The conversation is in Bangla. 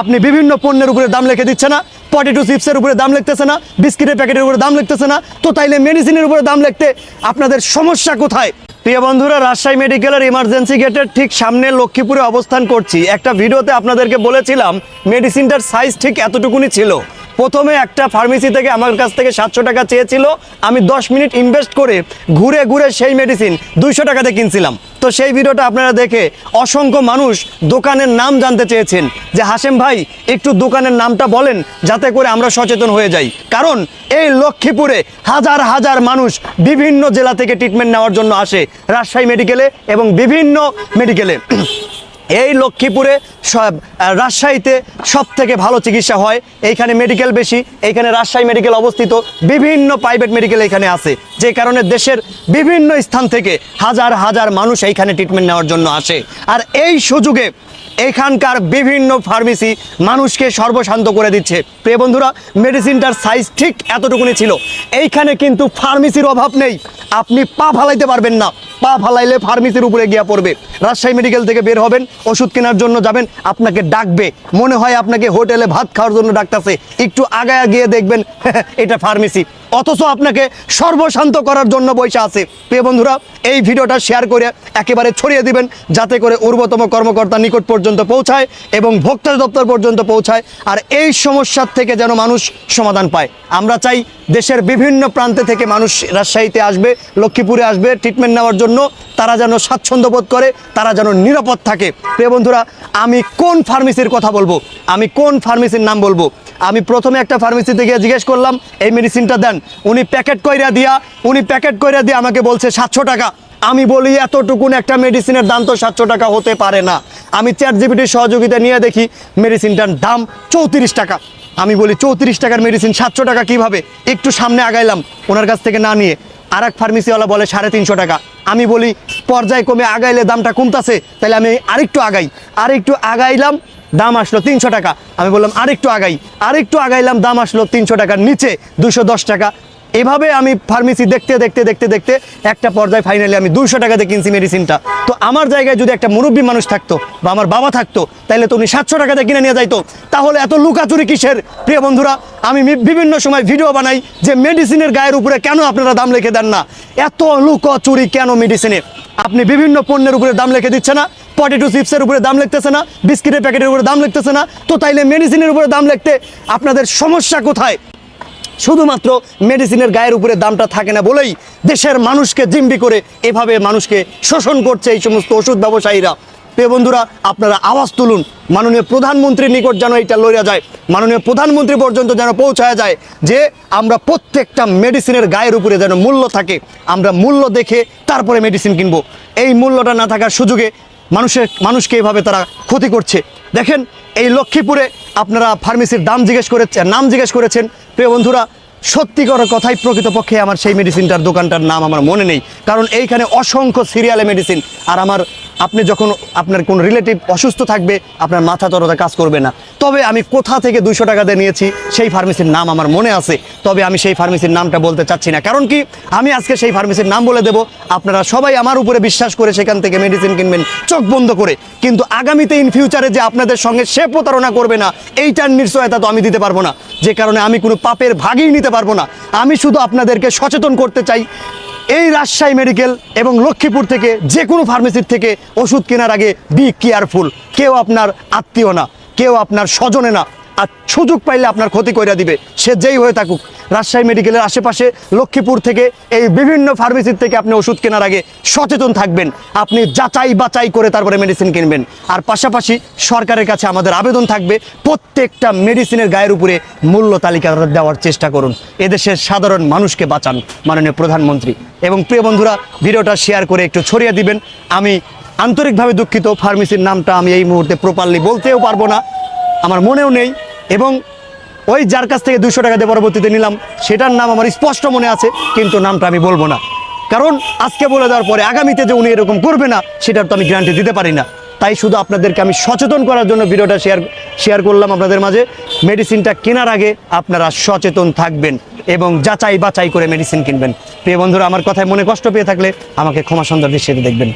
আপনি বিভিন্ন পণ্যের উপরে দাম লিখে দিচ্ছে না, পটেটো চিপসের উপরে দাম লিখতেছে না, বিস্কিটের প্যাকেটের উপরে দাম লিখতেছে না, তো তাইলে মেডিসিনের উপরে দাম লিখতে আপনাদের সমস্যা কোথায়? প্রিয় বন্ধুরা, রাজশাহী মেডিকেলের ইমার্জেন্সি গেটের ঠিক সামনে লক্ষ্মীপুরে অবস্থান করছি। একটা ভিডিওতে আপনাদেরকে বলেছিলাম মেডিসিনটার সাইজ ঠিক এতটুকুনি ছিল। প্রথমে একটা ফার্মেসি থেকে আমার কাছ থেকে 700 টাকা চেয়েছিল, আমি 10 মিনিট ইনভেস্ট করে ঘুরে ঘুরে সেই মেডিসিন 200 টাকাতে কিনছিলাম। তো সেই ভিডিওটা আপনারা দেখে অসংখ্য মানুষ দোকানের নাম জানতে চেয়েছেন যে হাশেম ভাই একটু দোকানের নামটা বলেন যাতে করে আমরা সচেতন হয়ে যাই। কারণ এই লক্ষ্মীপুরে হাজার হাজার মানুষ বিভিন্ন জেলা থেকে ট্রিটমেন্ট নেওয়ার জন্য আসে রাজশাহী মেডিকেলে এবং বিভিন্ন মেডিকেলে। এই লক্ষ্মীপুরে রাজশাহীতে সব থেকে ভালো চিকিৎসা হয়, এইখানে মেডিকেল বেশি, এইখানে রাজশাহী মেডিকেল অবস্থিত, বিভিন্ন প্রাইভেট মেডিকেল এখানে আছে, যে কারণে দেশের বিভিন্ন স্থান থেকে হাজার হাজার মানুষ এইখানে ট্রিটমেন্ট নেওয়ার জন্য আসে। আর এই সুযোগে এখানকার বিভিন্ন ফার্মেসি মানুষকে সর্বশান্ত করে দিচ্ছে। প্রিয় বন্ধুরা, মেডিসিনটার সাইজ ঠিক এতটুকুনি ছিল। এইখানে কিন্তু ফার্মেসির অভাব নেই, আপনি পা ফালাইতে পারবেন না, পা ফালাইলে ফার্মেসির উপরে গিয়া পড়বে। রাজশাহী মেডিকেল থেকে বের হবেন, ওষুধ কেনার জন্য যাবেন, আপনাকে ডাকবে, মনে হয় আপনাকে হোটেলে ভাত খাওয়ার জন্য ডাকতেছে, একটু আগায় গিয়ে দেখবেন এটা ফার্মেসি, অথচ আপনাকে সর্বশান্ত করার জন্য বসে আছে। প্রিয় বন্ধুরা, এই ভিডিওটা শেয়ার করে একেবারে ছড়িয়ে দিবেন যাতে করে ঊর্ধ্বতম কর্মকর্তার নিকট পর্যন্ত পৌঁছায় এবং ভোক্তা দপ্তর পর্যন্ত পৌঁছায়, আর এই সমস্যার থেকে যেন মানুষ সমাধান পায়। আমরা চাই দেশের বিভিন্ন প্রান্তে থেকে মানুষ রাজশাহীতে আসবে, লক্ষ্মীপুরে আসবে ট্রিটমেন্ট নেওয়ার জন্য, তারা যেন স্বাচ্ছন্দ্য বোধ করে, তারা যেন নিরাপদ থাকে। প্রিয় বন্ধুরা, আমি কোন ফার্মেসির কথা বলবো, আমি কোন ফার্মেসির নাম বলবো? আমি প্রথমে একটা ফার্মেসিতে গিয়ে জিজ্ঞেস করলাম এই মেডিসিনটা দেন, উনি প্যাকেট কইরা দিয়া আমাকে বলছে 700 টাকা। আমি বলি এতটুকুন একটা মেডিসিনের দাম তো 700 টাকা হতে পারে না। আমি চ্যাটজিপিটির সহযোগিতা নিয়ে দেখি মেডিসিনটার দাম 34 টাকা। আমি বলি 34 টাকার মেডিসিন 700 টাকা কিভাবে? একটু সামনে আগাইলাম, ওনার কাছ থেকে না নিয়ে আর এক ফার্মেসিওয়ালা বলে 350 টাকা। আমি বলি পর্যায়ক্রমে আগাইলে দামটা কমতাছে, তাহলে আমি আরেকটু আগাইলাম, দাম আসলো 300 টাকা। আমি বললাম আরেকটু আগাইলাম, দাম আসলো 300 টাকার নিচে 210 টাকা। এভাবে আমি ফার্মেসি দেখতে একটা পর্যায়ে ফাইনালি আমি 200 টাকাতে কিনছি মেডিসিনটা। তো আমার জায়গায় যদি একটা মুরব্বী মানুষ থাকতো বা আমার বাবা থাকতো, তাহলে তো উনি 700 টাকাতে কিনে নিয়ে যাইতো। তাহলে এত লুকাচুরি কিসের? প্রিয় বন্ধুরা, আমি বিভিন্ন সময় ভিডিও বানাই যে মেডিসিনের গায়ের উপরে কেন আপনারা দাম লিখে দেন না, এত লুকাচুরি কেন মেডিসিনে? আপনি বিভিন্ন পণ্যের উপরে দাম লিখে দিচ্ছে না, পটেটো চিপসের উপরে দাম লিখতেছে না, বিস্কিটের প্যাকেটের উপরে দাম লিখতেছে না, তো তাইলে মেডিসিনের উপরে দাম লিখতে আপনাদের সমস্যা কোথায়? শুধুমাত্র মেডিসিনের গায়ের উপরে দামটা থাকে না বলেই দেশের মানুষকে জিম্বি করে এভাবে মানুষকে শোষণ করছে এই সমস্ত ওষুধ ব্যবসায়ীরা। প্রিয় বন্ধুরা, আপনারা আওয়াজ তুলুন, মাননীয় প্রধানমন্ত্রীর নিকট যেন এটা লইয়া যায়, মাননীয় প্রধানমন্ত্রী পর্যন্ত যেন পৌঁছায় যায় যে আমরা প্রত্যেকটা মেডিসিনের গায়ের উপরে যেন মূল্য থাকে, আমরা মূল্য দেখে তারপরে মেডিসিন কিনবো। এই মূল্যটা না থাকার সুযোগে মানুষকে এভাবে তারা ক্ষতি করছে। দেখেন, এই লক্ষ্মীপুরে আপনারা ফার্মেসির নাম জিজ্ঞেস করেছেন। প্রিয় বন্ধুরা, সত্যিকার কথাই প্রকৃতপক্ষে আমার সেই মেডিসিনটার দোকানটার নাম আমার মনে নেই, কারণ এইখানে অসংখ্য সিরিয়ালে মেডিসিন। আর আপনি যখন আপনার কোন রিলেটিভ অসুস্থ থাকবে, আপনার মাথা তরতা কাজ করবে না। তবে আমি কোথা থেকে 200 টাকা দিয়ে নিয়েছি সেই ফার্মেসির নাম আমার মনে আছে, তবে আমি সেই ফার্মেসির নামটা বলতে চাচ্ছি না। কারণ কি, আমি আজকে সেই ফার্মেসির নাম বলে দেব, আপনারা সবাই আমার উপরে বিশ্বাস করে সেখান থেকে মেডিসিন কিনবেন চোখ বন্ধ করে, কিন্তু আগামীতে ইন ফিউচারে যে আপনাদের সঙ্গে সে প্রতারণা করবে না, এইটার নিশ্চয়তা তো আমি দিতে পারবো না, যে কারণে আমি কোনো পাপের ভাগই নিতে পারবো না। আমি শুধু আপনাদেরকে সচেতন করতে চাই, এই রাজশাহী মেডিকেল এবং লক্ষ্মীপুর থেকে যে কোনো ফার্মেসির থেকে ওষুধ কেনার আগে বি কেয়ারফুল। কেউ আপনার আত্মীয় না, কেউ আপনার স্বজনে না, আর সুযোগ পাইলে আপনার ক্ষতি কইরা দিবে, সে যেই হয়ে থাকুক। রাজশাহী মেডিকেলের আশেপাশে লক্ষ্মীপুর থেকে এই বিভিন্ন ফার্মেসির থেকে আপনি ওষুধ কেনার আগে সচেতন থাকবেন, আপনি যাচাই বাছাই করে তারপরে মেডিসিন কিনবেন। আর পাশাপাশি সরকারের কাছে আমাদের আবেদন থাকবে, প্রত্যেকটা মেডিসিনের গায়ের উপরে মূল্য তালিকা দেওয়ার চেষ্টা করুন, এদেশের সাধারণ মানুষকে বাঁচান মাননীয় প্রধানমন্ত্রী। এবং প্রিয় বন্ধুরা, ভিডিওটা শেয়ার করে একটু ছড়িয়ে দিবেন। আমি আন্তরিকভাবে দুঃখিত, ফার্মেসির নামটা আমি এই মুহূর্তে প্রপারলি বলতেও পারবো না, আমার মনেও নেই, এবং ওই যার কাছ থেকে 200 টাকা দিয়ে পরবর্তীতে নিলাম সেটার নাম আমার স্পষ্ট মনে আছে, কিন্তু নামটা আমি বলবো না, কারণ আজকে বলে দেওয়ার পরে আগামীতে যে উনি এরকম করবে না সেটার তো আমি গ্যারান্টি দিতে পারি না। তাই শুধু আপনাদেরকে আমি সচেতন করার জন্য ভিডিওটা শেয়ার করলাম আপনাদের মাঝে। মেডিসিনটা কেনার আগে আপনারা সচেতন থাকবেন এবং যাচাই বাছাই করে মেডিসিন কিনবেন। প্রিয় বন্ধুরা, আমার কথায় মনে কষ্ট পেয়ে থাকলে আমাকে ক্ষমা সুন্দর দৃষ্টিতে দেখবেন।